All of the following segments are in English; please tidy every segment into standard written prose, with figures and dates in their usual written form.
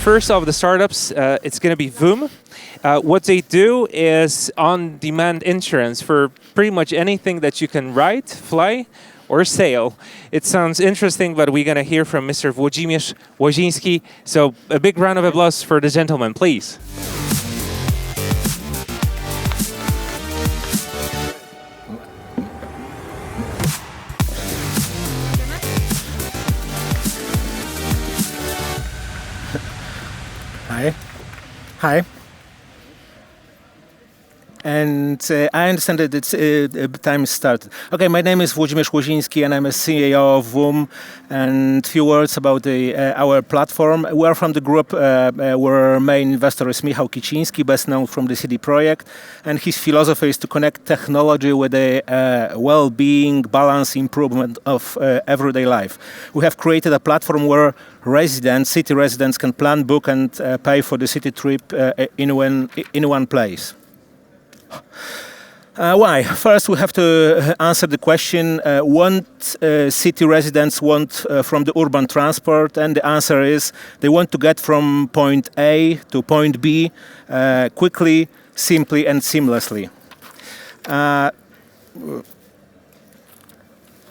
first of the startups, it's going to be Vooom. What they do is on-demand insurance for pretty much anything that you can ride, fly, or sail. It sounds interesting, but we're going to hear from Mr. Włodzimierz Łoziński. So a big round of applause for the gentleman, please. Hi. And I understand that it's time started. Okay, my name is Włodzimierz Łoziński, and I'm a CEO of Vooom. And a few words about our platform. We are from the group where main investor is Michał Kiciński, best known from the CD Projekt. And his philosophy is to connect technology with the well-being, balance, improvement of everyday life. We have created a platform where city residents can plan, book, and pay for the city trip in one place. Why? First, we have to answer the question, what city residents want from the urban transport, and the answer is they want to get from point A to point B quickly, simply, and seamlessly.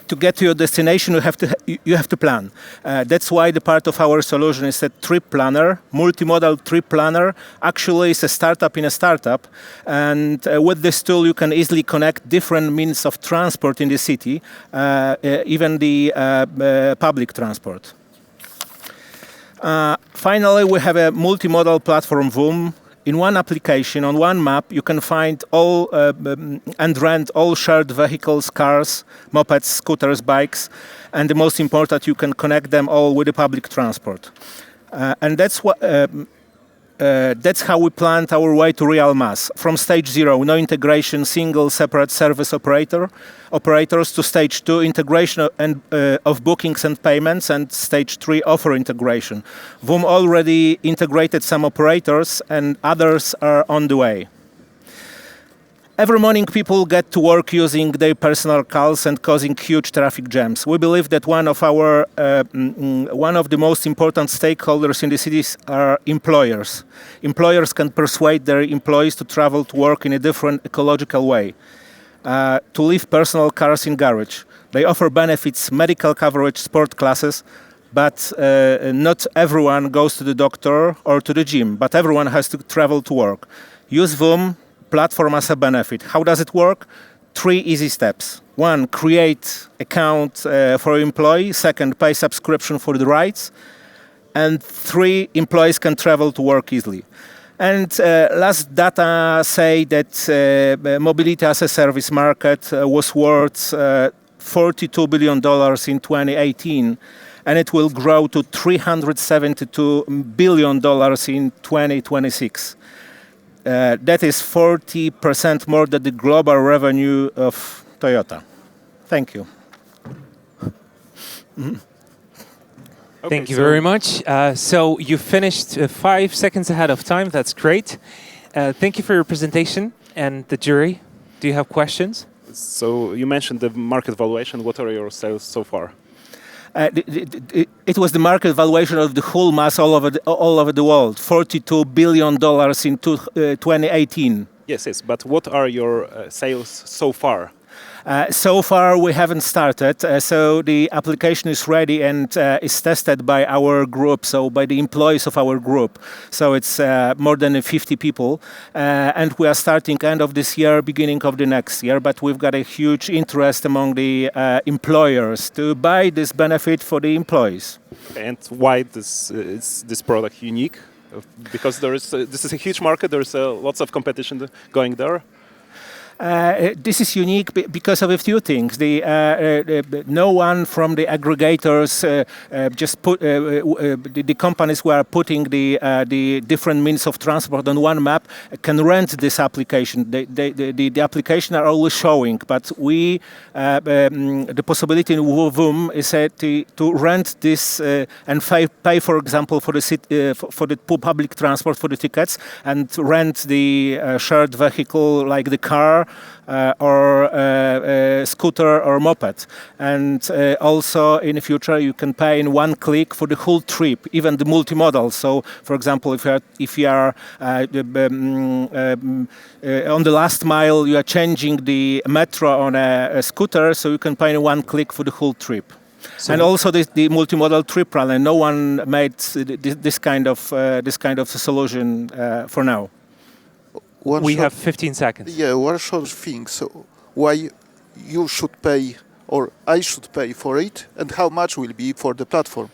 To get to your destination, you have to plan. That's why the part of our solution is a trip planner, multimodal trip planner. Actually, it's a startup in a startup. And with this tool, you can easily connect different means of transport in the city, even the public transport. Finally, we have a multimodal platform, Vooom. In one application, on one map, you can find all and rent all shared vehicles, cars, mopeds, scooters, bikes, and the most important, you can connect them all with the public transport. And that's how we planned our way to real MaaS. From stage 0, no integration, single separate service operators, to stage 2, integration of bookings and payments, and stage 3, offer integration. Vooom already integrated some operators, and others are on the way. Every morning, people get to work using their personal cars and causing huge traffic jams. We believe that one of the most important stakeholders in the cities are employers. Employers can persuade their employees to travel to work in a different ecological way, to leave personal cars in garage. They offer benefits, medical coverage, sport classes, but not everyone goes to the doctor or to the gym, but everyone has to travel to work. Use Vooom platform as a benefit. How does it work? 3 easy steps. 1, create account for employee. 2, pay subscription for the rides. And 3, employees can travel to work easily. And last data say that mobility as a service market was worth $42 billion in 2018, and it will grow to $372 billion in 2026. That is 40% more than the global revenue of Toyota. Thank you. Okay, thank you very much. So you finished 5 seconds ahead of time. That's great. Thank you for your presentation. And the jury, do you have questions? So you mentioned the market valuation. What are your sales so far? It was the market valuation of the whole MaaS all over the world, $42 billion in 2018. Yes, but what are your sales so far? So far, we haven't started. So the application is ready and is tested by our group, so by the employees of our group. So it's more than 50 people. And we are starting end of this year, beginning of the next year. But we've got a huge interest among the employers to buy this benefit for the employees. And why is this product unique? Because this is a huge market. There's lots of competition going there. This is unique because of a few things. No one from the aggregators just put the companies who are putting the different means of transport on one map can rent this application. The application are always showing, but we the possibility in Vooom is to rent this and pay, for example, for the public transport for the tickets, and rent the shared vehicle like the car car or scooter or moped. And also in the future you can pay in one click for the whole trip, even the multimodal. So, for example, if you are on the last mile, you are changing the metro on a scooter, so you can pay in one click for the whole trip. And also the multimodal trip planner. No one made this kind of solution for now. We have 15 seconds. Yeah, one short thing. So why you should pay or I should pay for it, and how much will be for the platform?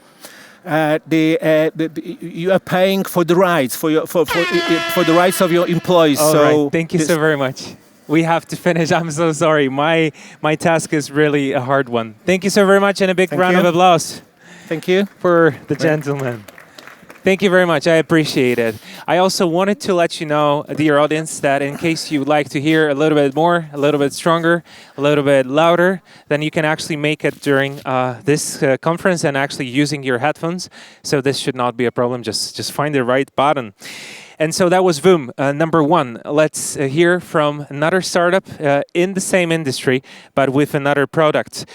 You are paying for the rights for the rights of your employees. All so right. Thank you so very much. We have to finish. I'm so sorry. My task is really a hard one. Thank you so very much, and a big round of applause. Thank you for the gentleman. Thank you very much. I appreciate it. I also wanted to let you know, dear audience, that in case you would like to hear a little bit more, a little bit stronger, a little bit louder, then you can actually make it during this conference and actually using your headphones. So this should not be a problem. Just find the right button. And so that was Vooom, number one. Let's hear from another startup in the same industry, but with another product.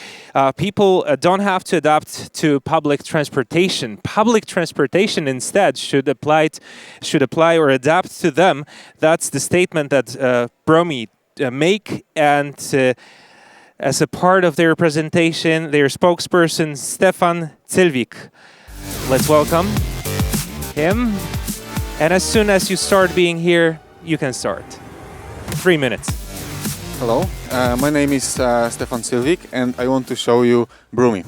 People don't have to adapt to public transportation. Public transportation instead should apply or adapt to them. That's the statement that Broomee make, and as a part of their presentation, their spokesperson, Stefan Cylwik. Let's welcome him. And as soon as you start being here, you can start. 3 minutes. Hello, my name is Stefan Cylwik, and I want to show you Broomee.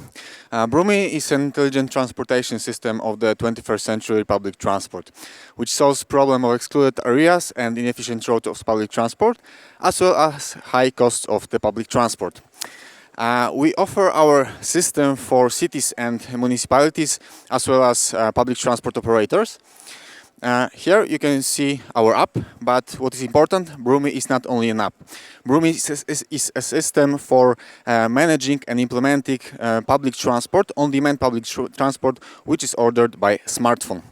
Broomee is an intelligent transportation system of the 21st century public transport, which solves problem of excluded areas and inefficient routes of public transport, as well as high costs of the public transport. We offer our system for cities and municipalities, as well as public transport operators. Here you can see our app, but what is important, Broomee is not only an app. Broomee is a system for managing and implementing public transport, on-demand public transport, which is ordered by smartphone.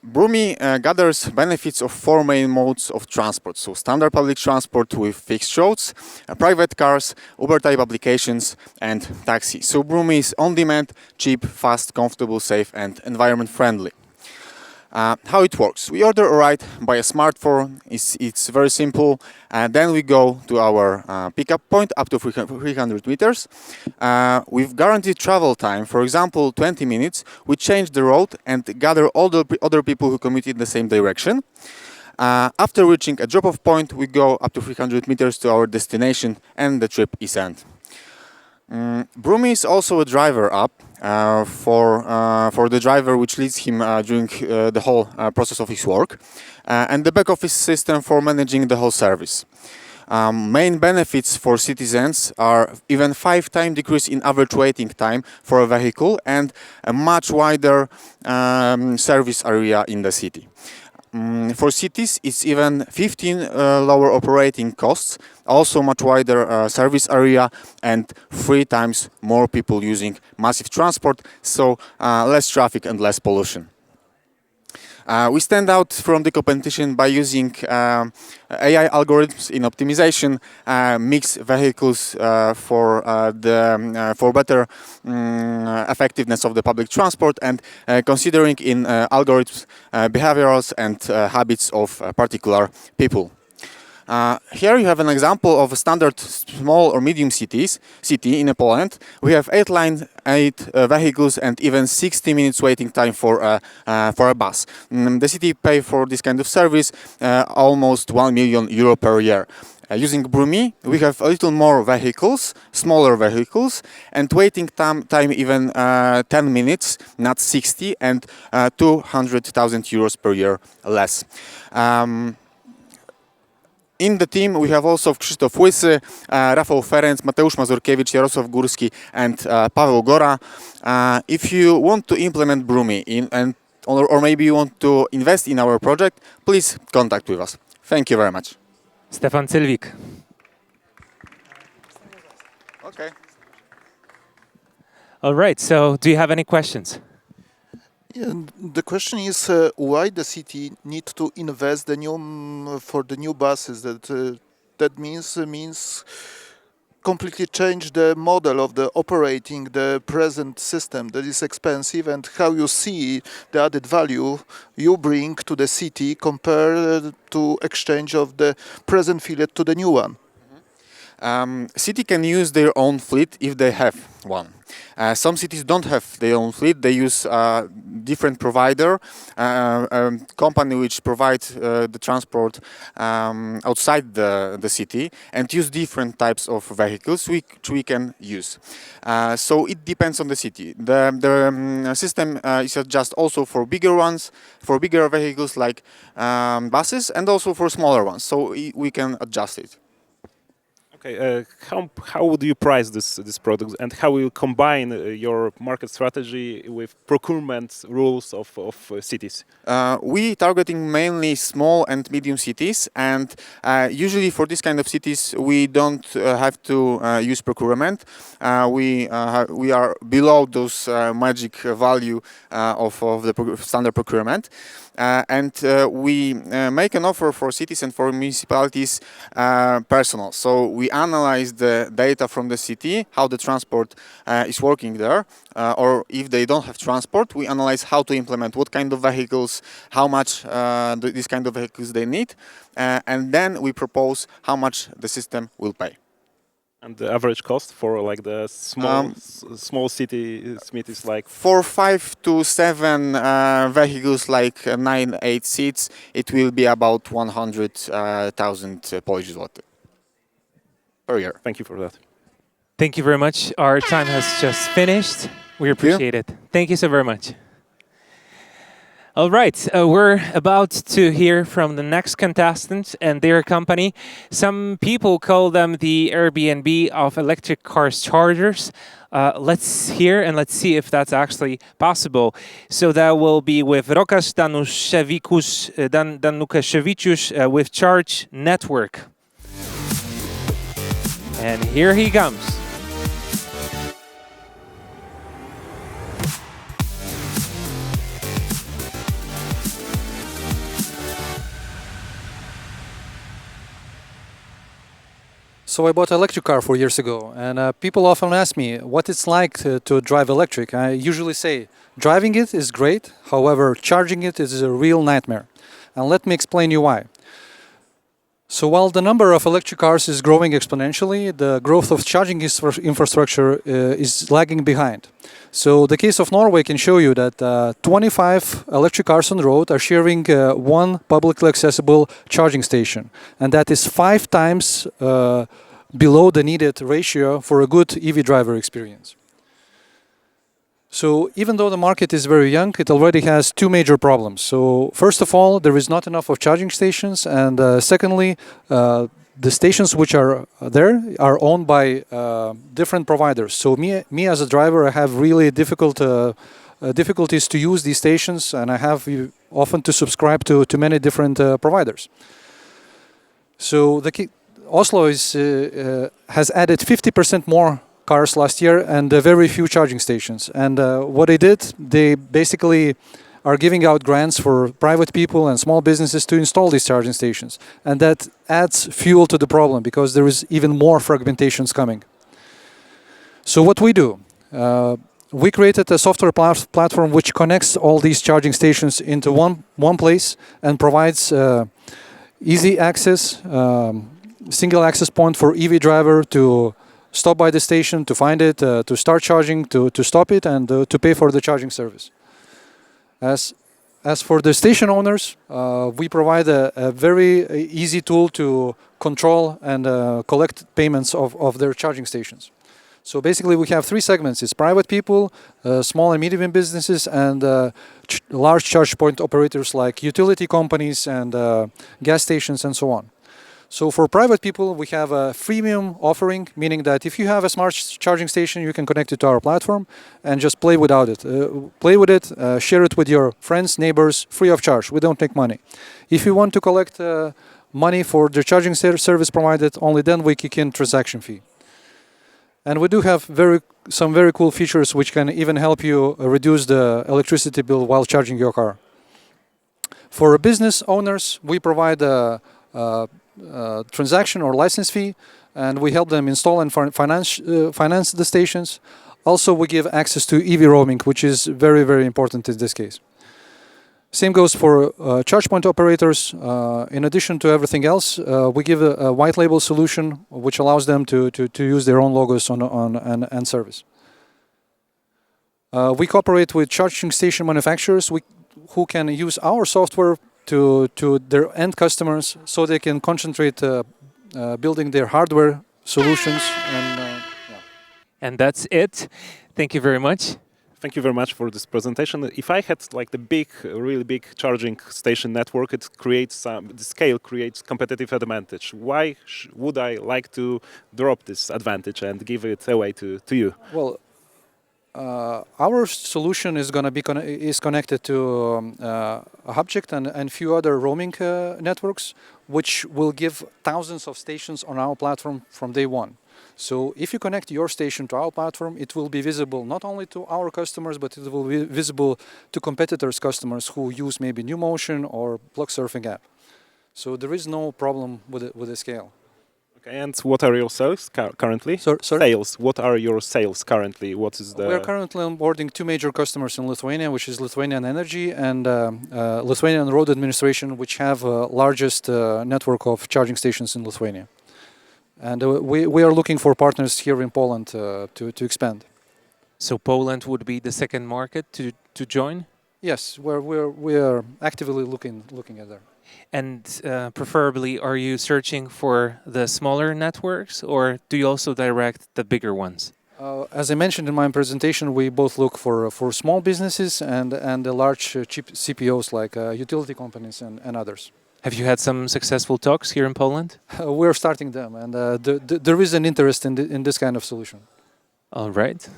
Broomee gathers benefits of 4 main modes of transport. So standard public transport with fixed routes, private cars, Uber-type applications, and taxi. So Broomee is on-demand, cheap, fast, comfortable, safe, and environment-friendly. How it works? We order a ride by a smartphone. It's very simple. Then we go to our pickup point up to 300 meters. With guaranteed travel time, for example, 20 minutes, we change the road and gather all the other people who commute in the same direction. After reaching a drop-off point, we go up to 300 meters to our destination and the trip is end. Broomee is also a driver app for the driver, which leads him during the whole process of his work, and the back office system for managing the whole service. Main benefits for citizens are even 5 times decrease in average waiting time for a vehicle and a much wider service area in the city. For cities, it's even 15 lower operating costs, also much wider service area, and 3 times more people using massive transport, so less traffic and less pollution. We stand out from the competition by using AI algorithms in optimization, mix vehicles for better effectiveness of the public transport, and considering in algorithms behaviors and habits of particular people. Here you have an example of a standard small or medium city in Poland. We have 8 vehicles and even 60 minutes waiting time for a bus. The city pay for this kind of service almost 1 million euro per year. Using Broomee, we have a little more vehicles, smaller vehicles, and waiting time even 10 minutes, not 60, and 200,000 euros per year less. In the team, we have also Krzysztof Łysy, Rafał Ferenc, Mateusz Mazurkiewicz, Jarosław Górski, and Paweł Gora. If you want to implement Broomee or maybe you want to invest in our project, please contact with us. Thank you very much. Stefan Cylwik. Okay. All right, so do you have any questions? And the question is why the city need to invest the new for the new buses. That means completely change the model of the operating the present system that is expensive, and how you see the added value you bring to the city compared to exchange of the present fleet to the new one. City can use their own fleet if they have one. Some cities don't have their own fleet. They use a different provider, company which provides the transport outside the city, and use different types of vehicles which we can use. So it depends on the city. The system is just also for bigger ones, for bigger vehicles like buses, and also for smaller ones. So we can adjust it. Okay, how would you price this product, and how will you combine your market strategy with procurement rules of cities? We targeting mainly small and medium cities, and usually for this kind of cities we don't have to use procurement. We are below those magic value of the standard procurement. And we make an offer for cities and for municipalities personal. So we analyze the data from the city, how the transport is working there, or if they don't have transport, we analyze how to implement, what kind of vehicles, how much these kind of vehicles they need, and then we propose how much the system will pay. And the average cost for like the small city is like for 5 to 7 vehicles, like 9-8 seats, it will be about 100,000 Polish zloty per year. Thank you for that. Thank you very much. Our time has just finished. We appreciate it. Thank you so very much. All right, we're about to hear from the next contestant and their company. Some people call them the Airbnb of electric cars chargers. Let's hear and let's see if that's actually possible. So that will be with Rokas Danusevičius with chrg.network. And here he comes. So I bought an electric car 4 years ago, and people often ask me what it's like to drive electric. I usually say, driving it is great, however, charging it is a real nightmare. And let me explain you why. So while the number of electric cars is growing exponentially, the growth of charging infrastructure is lagging behind. So the case of Norway can show you that 25 electric cars on the road are sharing one publicly accessible charging station. And that is 5 times below the needed ratio for a good EV driver experience. So even though the market is very young, it already has 2 major problems. So first of all, there is not enough of charging stations, and secondly, the stations which are there are owned by different providers. So me as a driver, I have really difficulties to use these stations, and I have often to subscribe to many different providers. So Oslo has added 50% more cars last year and very few charging stations. And what they did, they basically are giving out grants for private people and small businesses to install these charging stations. And that adds fuel to the problem because there is even more fragmentations coming. So what we do, we created a software platform which connects all these charging stations into one place and provides easy access, single access point for EV driver to stop by the station, to find it, to start charging, to stop it, and to pay for the charging service. As for the station owners, we provide a very easy tool to control and collect payments of their charging stations. So basically we have 3 segments. It's private people, small and medium businesses, and large charge point operators like utility companies and gas stations and so on. So for private people, we have a freemium offering, meaning that if you have a smart charging station, you can connect it to our platform and just play without it. Play with it, share it with your friends, neighbors, free of charge. We don't make money. If you want to collect money for the charging service provided, only then we kick in transaction fee. And we do have some very cool features which can even help you reduce the electricity bill while charging your car. For business owners, we provide a transaction or license fee, and we help them install and finance the stations. Also, we give access to EV roaming, which is very, very important in this case. Same goes for charge point operators. In addition to everything else, we give a white label solution which allows them to use their own logos on end service. We cooperate with charging station manufacturers who can use our software to their end customers so they can concentrate building their hardware solutions. And that's it. Thank you very much. Thank you very much for this presentation. If I had like the really big charging station network, it creates the scale creates competitive advantage. Why would I like to drop this advantage and give it away to you? Well, our solution is going to be connected to Hubject and few other roaming networks, which will give thousands of stations on our platform from day one. So if you connect your station to our platform, it will be visible not only to our customers, but it will be visible to competitors' customers who use maybe NewMotion or Block Surfing app. So there is no problem with the scale. Okay, and what are your sales currently? Sorry? Sales. What are your sales currently? What is the? We are currently onboarding two major customers in Lithuania, which is Lithuanian Energy and Lithuanian Road Administration, which have largest network of charging stations in Lithuania. And we are looking for partners here in Poland to expand. So Poland would be the second market to join? Yes, we are actively looking at that. And preferably, are you searching for the smaller networks, or do you also direct the bigger ones? As I mentioned in my presentation, we both look for small businesses and the large cheap CPOs like utility companies and others. Have you had some successful talks here in Poland? We're starting them, and there is an interest in this kind of solution. All right.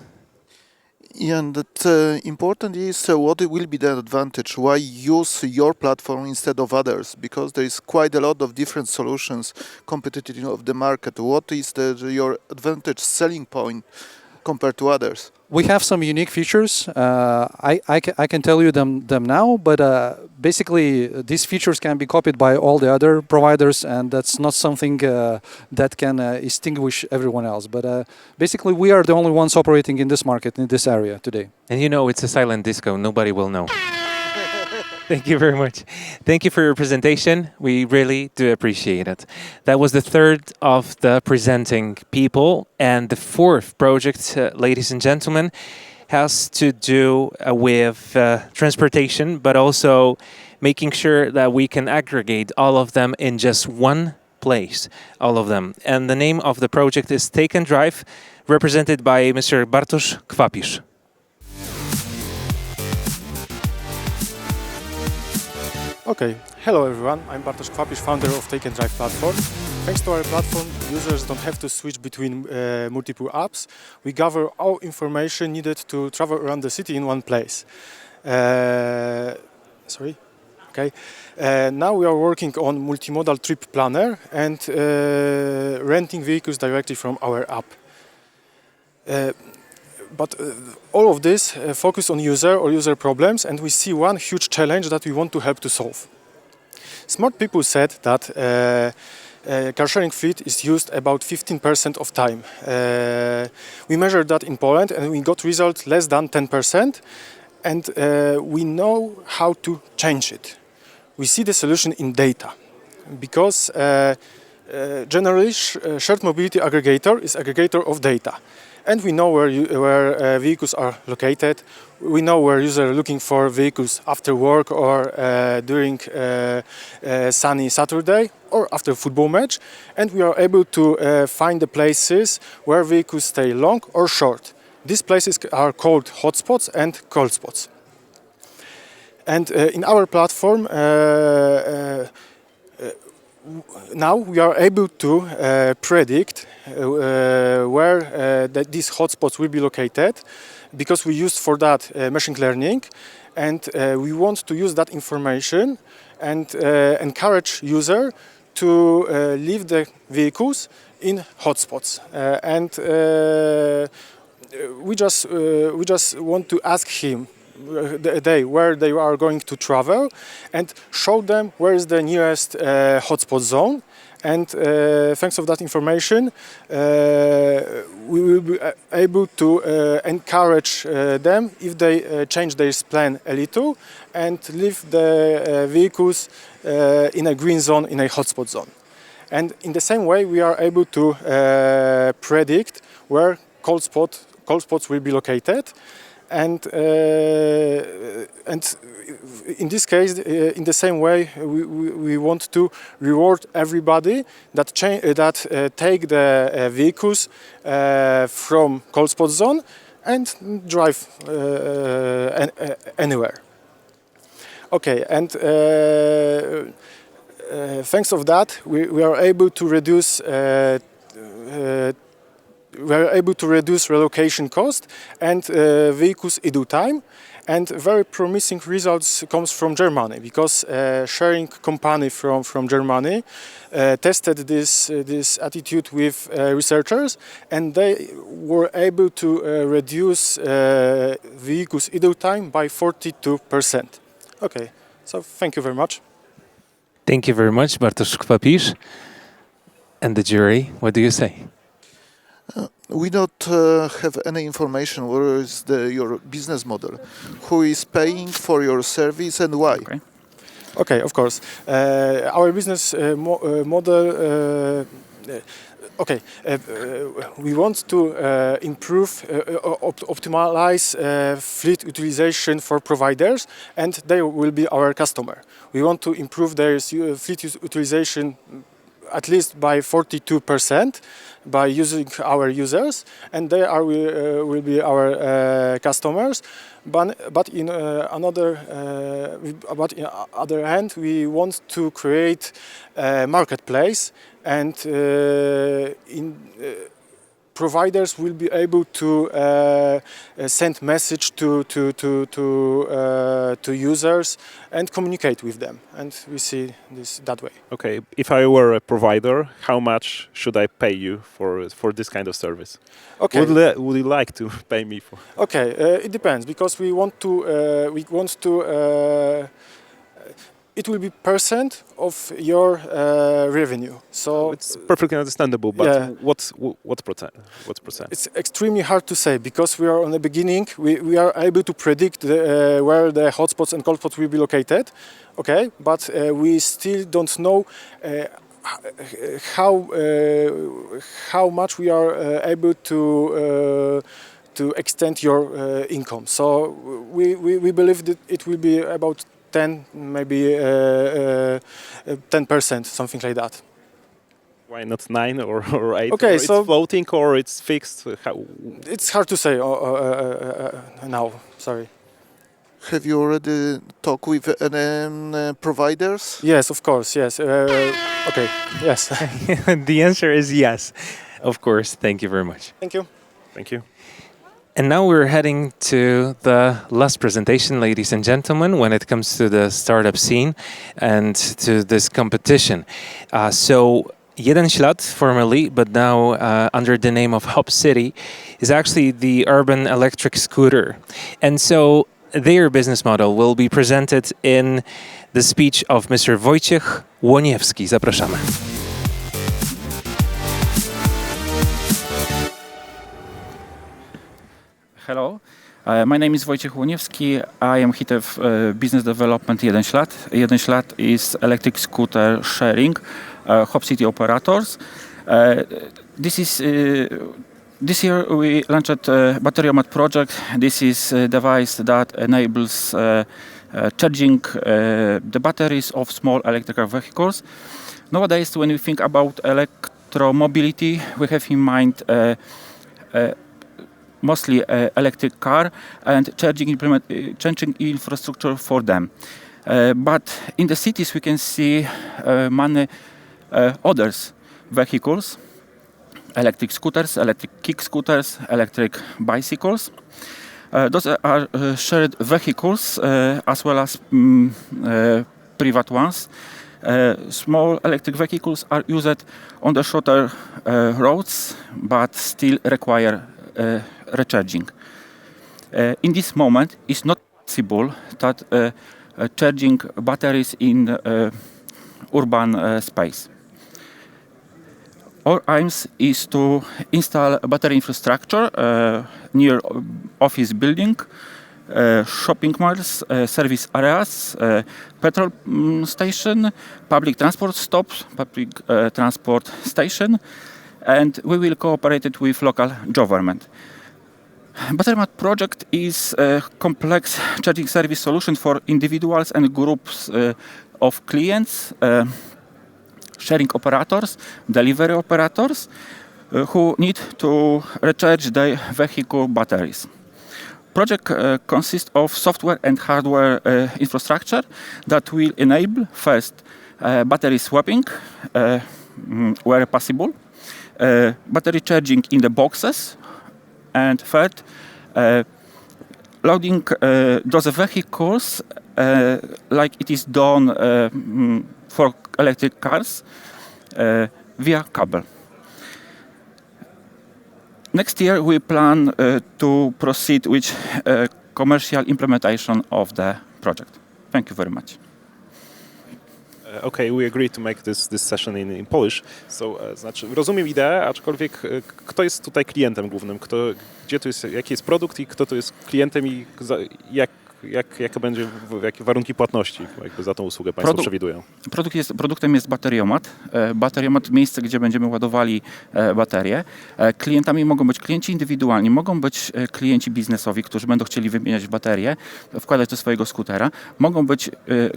Yeah, and that important is what will be the advantage? Why use your platform instead of others? Because there is quite a lot of different solutions competitive of the market. What is your advantage selling point compared to others? We have some unique features. I can tell you them now, but basically these features can be copied by all the other providers, and that's not something that can extinguish everyone else. But basically we are the only ones operating in this market, in this area today. And you know, it's a silent disco. Nobody will know. Thank you very much. Thank you for your presentation. We really do appreciate it. That was the third of the presenting people. And the fourth project, ladies and gentlemen, has to do with transportation, but also making sure that we can aggregate all of them in just one place, all of them. And the name of the project is Take&Drive, represented by Mr. Bartosz Kwapisz. Okay, hello everyone, I'm Bartosz Kwapisz, founder of take&drive platform. Thanks to our platform, users don't have to switch between multiple apps. We gather all information needed to travel around the city in one place. Now we are working on multimodal trip planner and renting vehicles directly from our app. But all of this focus on user problems, and we see one huge challenge that we want to help to solve. Smart people said that car sharing fleet is used about 15% of time. We measured that in Poland and we got results less than 10%, and we know how to change it. We see the solution in data, because generally shared mobility aggregator is aggregator of data. And we know where vehicles are located. We know where users are looking for vehicles after work or during sunny Saturday or after football match. And we are able to find the places where vehicles stay long or short. These places are called hotspots and cold spots. And in our platform, now we are able to predict where these hotspots will be located, because we used for that machine learning, and we want to use that information and encourage user to leave the vehicles in hotspots, and we just want to ask him where they are going to travel, and show them where is the nearest hotspot zone. And thanks to that information, we will be able to encourage them if they change their plan a little and leave the vehicles in a green zone, in a hotspot zone. And in the same way, we are able to predict where cold spots will be located. And in this case, in the same way, we want to reward everybody that take the vehicles from cold spot zone and drive anywhere. Okay, and thanks of that, we are able to reduce. We are able to reduce relocation cost and vehicles idle time, and very promising results comes from Germany, because sharing company from Germany tested this attitude with researchers, and they were able to reduce vehicles idle time by 42%. Okay, so thank you very much. Thank you very much, Bartosz Kwapisz. And the jury, what do you say? We don't have any information where is your business model, who is paying for your service and why. Okay, of course. Our business model. We want to improve, optimize fleet utilization for providers, and they will be our customer. We want to improve their fleet utilization at least by 42% by using our users, and they will be our customers. But in other hand, we want to create a marketplace, and providers will be able to send message to users and communicate with them, and we see this that way. Okay, if I were a provider, how much should I pay you for this kind of service? Okay. Would you like to pay me for? Okay, it depends, because we want to it will be percent of your revenue. So it's perfectly understandable, but yeah. What percent? It's extremely hard to say, because we are on the beginning. We are able to predict where the hotspots and cold spots will be located. Okay, but we still don't know how much we are able to extend your income. So we believe that it will be about 10, maybe 10%, something like that. Why not 9 or 8? Okay, or it's floating or it's fixed? It's hard to say now. Sorry. Have you already talked with any providers? Yes, of course. Yes. Okay. Yes. The answer is yes, of course. Thank you very much. Thank you. Thank you. And now we're heading to the last presentation, ladies and gentlemen, when it comes to the startup scene and to this competition. So Jeden, ślad, formerly, but now under the name of hop.city, is actually the urban electric scooter. And so their business model will be presented in the speech of Mr. Wojciech Łoniewski. Zapraszamy. Hello, my name is Wojciech Łoniewski. I am head of business development Jeden, ślad. Jeden, ślad is electric scooter sharing, hop.city operators. This year we launched a battery-omat project. This is a device that enables charging the batteries of small electrical vehicles. Nowadays, when we think about electromobility, we have in mind mostly electric car and charging infrastructure for them. But in the cities we can see many others vehicles, electric scooters, electric kick scooters, electric bicycles. Those are shared vehicles as well as private ones. Small electric vehicles are used on the shorter roads, but still require recharging. In this moment, it's not possible that charging batteries in urban space. Our aim is to install battery infrastructure near office building, shopping malls, service areas, petrol station, public transport stops, public transport station, and we will cooperate it with local government. BatteryMat project is a complex charging service solution for individuals and groups of clients, sharing operators, delivery operators, who need to recharge their vehicle batteries. Project consists of software and hardware infrastructure that will enable first battery swapping where possible, battery charging in the boxes, and third, loading those vehicles like it is done for electric cars via cable. Next year, we plan to proceed with commercial implementation of the project. Thank you very much. Okay, we agree to make this session in Polish. So, znaczy, rozumiem ideę, aczkolwiek kto jest tutaj klientem głównym? Gdzie tu jest, jaki jest produkt i kto tu jest klientem i jakie warunki płatności jakby za tą usługę Państwo przewidują? Produktem jest bateriomat. Bateriomat, miejsce, gdzie będziemy ładowali baterie. Klientami mogą być klienci indywidualni, mogą być klienci biznesowi, którzy będą chcieli wymieniać baterie, wkładać do swojego skutera.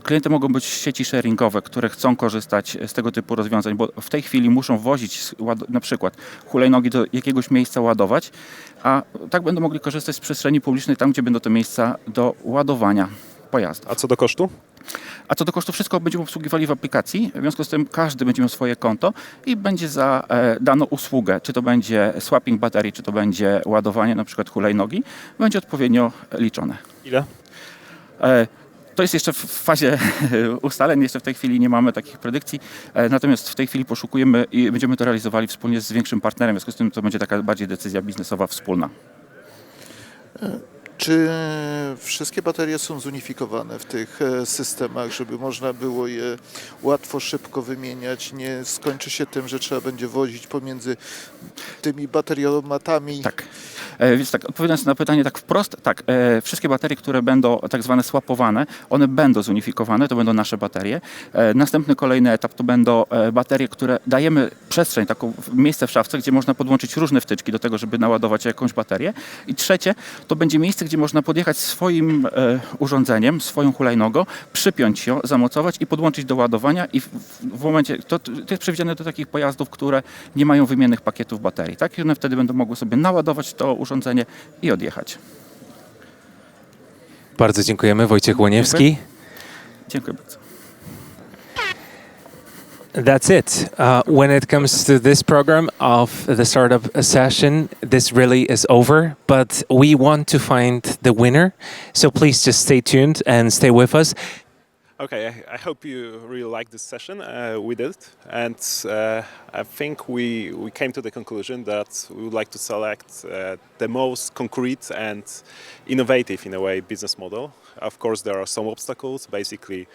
Klientem mogą być sieci sharingowe, które chcą korzystać z tego typu rozwiązań, bo w tej chwili muszą wozić na przykład hulajnogi do jakiegoś miejsca ładować, a tak będą mogli korzystać z przestrzeni publicznej tam, gdzie będą te miejsca do ładowania pojazdów. A co do kosztu? A co do kosztu, wszystko będziemy obsługiwali w aplikacji, w związku z tym każdy będzie miał swoje konto i będzie za daną usługę, czy to będzie swapping baterii, czy to będzie ładowanie na przykład hulajnogi, będzie odpowiednio liczone. Ile? To jest jeszcze w fazie ustaleń, jeszcze w tej chwili nie mamy takich predykcji, natomiast w tej chwili poszukujemy i będziemy to realizowali wspólnie z większym partnerem, w związku z tym to będzie taka bardziej decyzja biznesowa wspólna. Czy wszystkie baterie są zunifikowane w tych systemach, żeby można było je łatwo, szybko wymieniać? Nie skończy się tym, że trzeba będzie wozić pomiędzy tymi bateriomatami? Tak. Więc tak, odpowiadając na pytanie tak wprost, tak, wszystkie baterie, które będą tak zwane swapowane, one będą zunifikowane, to będą nasze baterie. Następny, kolejny etap to będą baterie, które dajemy przestrzeń, taką miejsce w szafce, gdzie można podłączyć różne wtyczki do tego, żeby naładować jakąś baterię. I trzecie, to będzie miejsce, gdzie można podjechać swoim urządzeniem, swoją hulajnogą, przypiąć ją, zamocować i podłączyć do ładowania i w momencie, to jest przewidziane do takich pojazdów, które nie mają wymiennych pakietów baterii, tak? I one wtedy będą mogły sobie naładować to urządzenie i odjechać. Bardzo dziękujemy. Wojciech Łoniewski. Dziękuję bardzo. That's it. When it comes to this program of the startup session, this really is over, but we want to find the winner. So please just stay tuned and stay with us. Okay, I hope you really like this session. We did, and I think we came to the conclusion that we would like to select the most concrete and innovative, in a way, business model. Of course, there are some obstacles, basically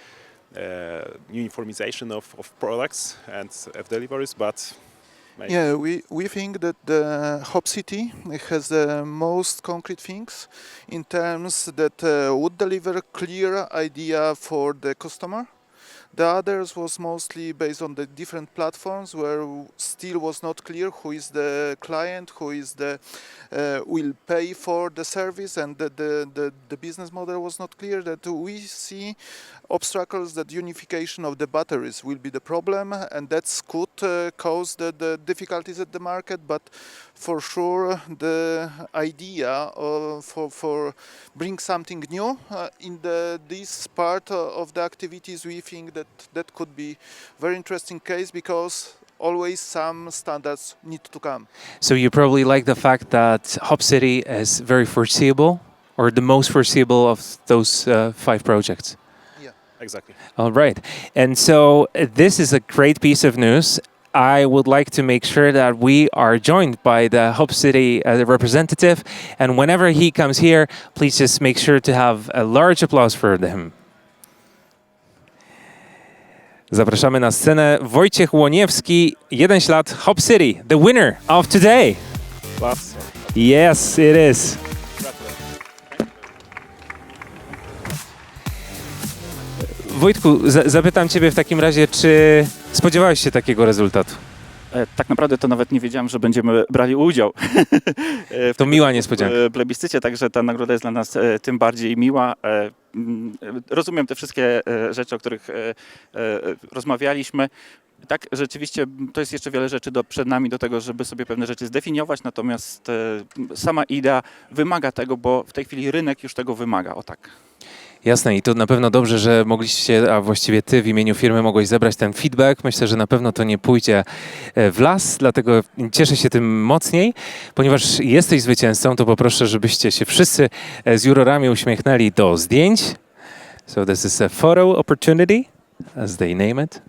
uniformization of products and of deliveries, but maybe. Yeah, we think that the hop.city has the most concrete things in terms that would deliver clear idea for the customer. The others was mostly based on the different platforms where still was not clear who is the client, who is the will pay for the service, and the business model was not clear. That we see obstacles that unification of the batteries will be the problem, and that could cause the difficulties at the market. But for sure, the idea for bring something new in this part of the activities, we think that could be very interesting case, because always some standards need to come. So you probably like the fact that hop.city is very foreseeable, or the most foreseeable of those 5 projects. Exactly. All right. And so this is a great piece of news. I would like to make sure that we are joined by the hop.city representative. And whenever he comes here, please just make sure to have a large applause for him. Zapraszamy na scenę Wojciech Łoniewski, jeden ślad, hop.city, the winner of today. Class. Yes, it is. Wojtku, zapytam Ciebie w takim razie, czy spodziewałeś się takiego rezultatu? Tak naprawdę to nawet nie wiedziałem, że będziemy brali udział w To miła niespodzianka. plebiscycie, także ta nagroda jest dla nas tym bardziej miła. Rozumiem te wszystkie rzeczy, o których rozmawialiśmy. Tak, rzeczywiście to jest jeszcze wiele rzeczy przed nami do tego, żeby sobie pewne rzeczy zdefiniować, natomiast sama idea wymaga tego, bo w tej chwili rynek już tego wymaga, o tak. Jasne, i to na pewno dobrze, że mogliście, a właściwie Ty w imieniu firmy mogłeś zebrać ten feedback. Myślę, że na pewno to nie pójdzie w las, dlatego cieszę się tym mocniej. Ponieważ jesteś zwycięzcą, to poproszę, żebyście się wszyscy z jurorami uśmiechnęli do zdjęć. So this is a photo opportunity, as they name it.